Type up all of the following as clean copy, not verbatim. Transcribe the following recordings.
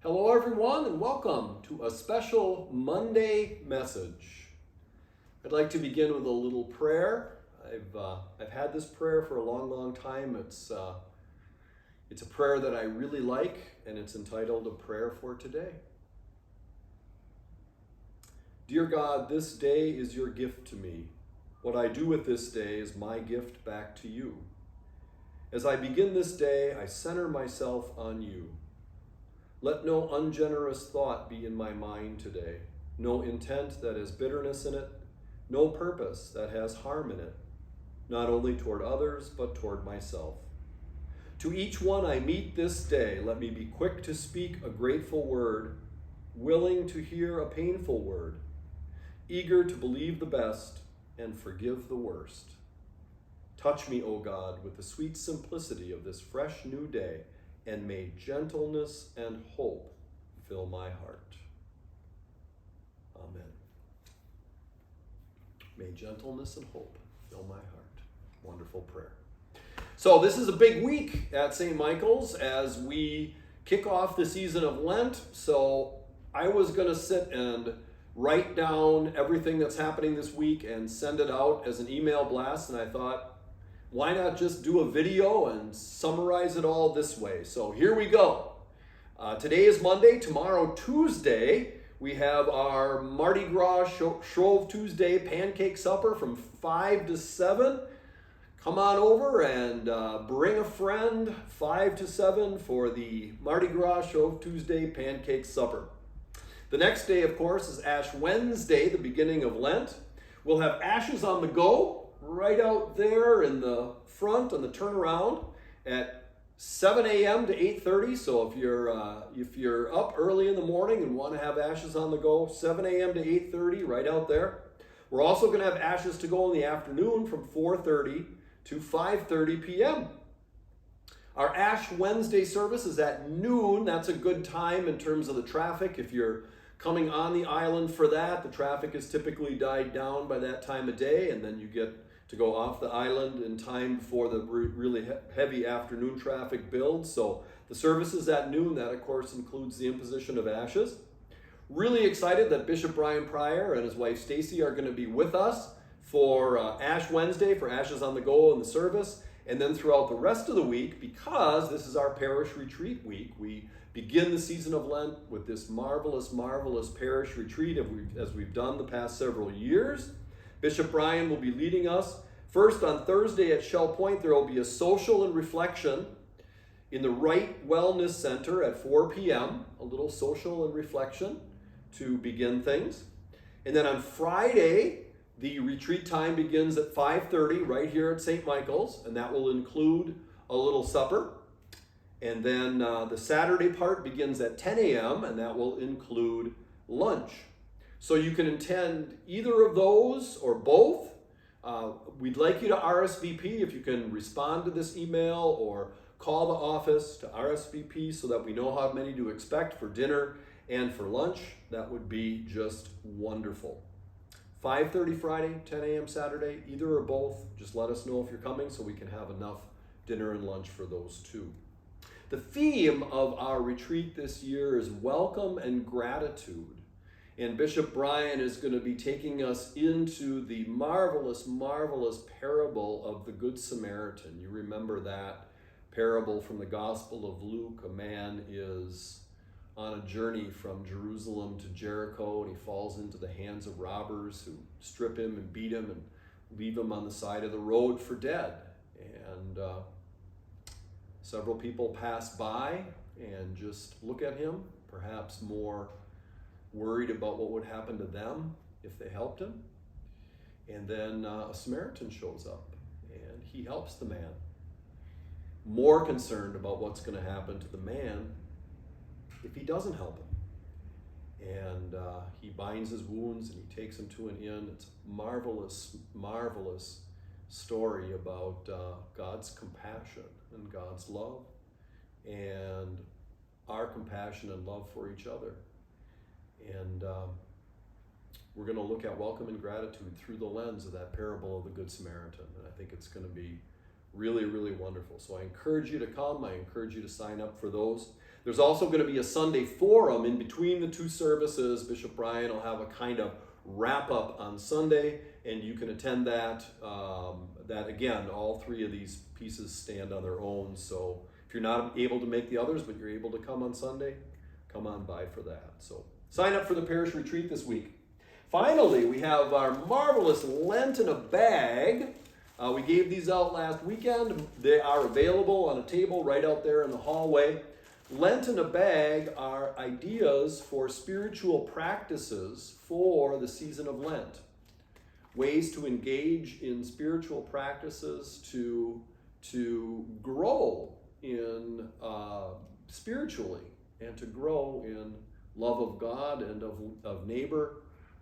Hello everyone and welcome to a special Monday message. I'd like to begin with a little prayer. I've had this prayer for a long time. It's a prayer that I really like, and it's entitled A Prayer for Today. Dear God, this day is your gift to me. What I do with this day is my gift back to you. As I begin this day, I center myself on you. Let no ungenerous thought be in my mind today, no intent that has bitterness in it, no purpose that has harm in it, not only toward others, but toward myself. To each one I meet this day, let me be quick to speak a grateful word, willing to hear a painful word, eager to believe the best and forgive the worst. Touch me, O God, with the sweet simplicity of this fresh new day, and may gentleness and hope fill my heart. Amen. May gentleness and hope fill my heart. Wonderful prayer. So this is a big week at St. Michael's as we kick off the season of Lent. So I was going to sit and write down everything that's happening this week and send it out as an email blast, and I thought, why not just do a video and summarize it all this way? So here we go. Today is Monday. Tomorrow, Tuesday, we have our Mardi Gras Shrove Tuesday Pancake Supper from 5 to 7. Come on over and bring a friend, 5 to 7, for the Mardi Gras Shrove Tuesday Pancake Supper. The next day, of course, is Ash Wednesday, the beginning of Lent. We'll have ashes on the go right out there in the front on the turnaround at 7 a.m. to 8:30. So if you're up early in the morning and want to have ashes on the go, 7 a.m. to 8:30 right out there. We're also going to have ashes to go in the afternoon from 4:30 to 5:30 p.m. Our Ash Wednesday service is at noon. That's a good time in terms of the traffic. If you're coming on the island for that, the traffic has typically died down by that time of day, and then you get to go off the island in time before the really heavy afternoon traffic builds. So the service is at noon. That, of course, includes the imposition of ashes. Really excited that Bishop Brian Pryor and his wife Stacy are going to be with us for Ash Wednesday, for Ashes on the Go in the service, and then throughout the rest of the week, because this is our Parish Retreat week. We begin the season of Lent with this marvelous Parish Retreat as we've done the past several years. Bishop Brian will be leading us. First, on Thursday at Shell Point, there will be a social and reflection in the Right Wellness Center at 4 p.m., a little social and reflection to begin things. And then on Friday, the retreat time begins at 5:30 right here at St. Michael's, and that will include a little supper. And then the Saturday part begins at 10 a.m., and that will include lunch. So you can attend either of those or both. We'd like you to RSVP if you can respond to this email or call the office to RSVP so that we know how many to expect for dinner and for lunch. That would be just wonderful. 5:30 Friday, 10 a.m. Saturday, either or both. Just let us know if you're coming so we can have enough dinner and lunch for those two. The theme of our retreat this year is welcome and gratitude. And Bishop Brian is going to be taking us into the marvelous parable of the Good Samaritan. You remember that parable from the Gospel of Luke. A man is on a journey from Jerusalem to Jericho, and he falls into the hands of robbers who strip him and beat him and leave him on the side of the road for dead. And several people pass by and just look at him, perhaps more worried about what would happen to them if they helped him. And then a Samaritan shows up and he helps the man, more concerned about what's going to happen to the man if he doesn't help him. And he binds his wounds and he takes him to an inn. It's a marvelous story about God's compassion and God's love and our compassion and love for each other. And we're going to look at welcome and gratitude through the lens of that parable of the Good Samaritan. And I think it's going to be really wonderful. So I encourage you to come. I encourage you to sign up for those. There's also going to be a Sunday forum in between the two services. Bishop Brian will have a kind of wrap up on Sunday, and you can attend that. That again, all three of these pieces stand on their own. So if you're not able to make the others, but you're able to come on Sunday, come on by for that. So sign up for the Parish Retreat this week. Finally, we have our marvelous Lent in a Bag. We gave these out last weekend. They are available on a table right out there in the hallway. Lent in a Bag are ideas for spiritual practices for the season of Lent. Ways to engage in spiritual practices to grow in spiritually and to grow in love of God and of neighbor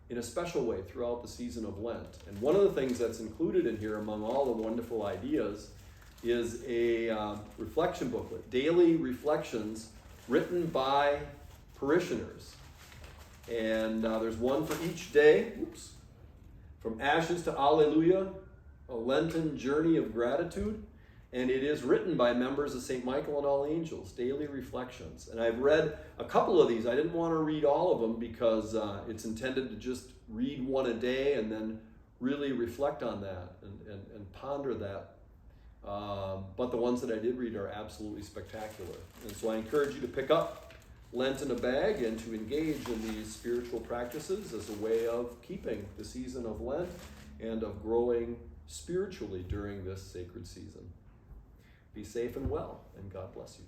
in a special way throughout the season of Lent. And one of the things that's included in here among all the wonderful ideas is a reflection booklet, daily reflections written by parishioners. And there's one for each day. Oops. From Ashes to Alleluia, a Lenten journey of gratitude. And it is written by members of St. Michael and All Angels, daily reflections. And I've read a couple of these. I didn't want to read all of them because it's intended to just read one a day and then really reflect on that and ponder that. But the ones that I did read are absolutely spectacular. And so I encourage you to pick up Lent in a Bag and to engage in these spiritual practices as a way of keeping the season of Lent and of growing spiritually during this sacred season. Be safe and well, and God bless you.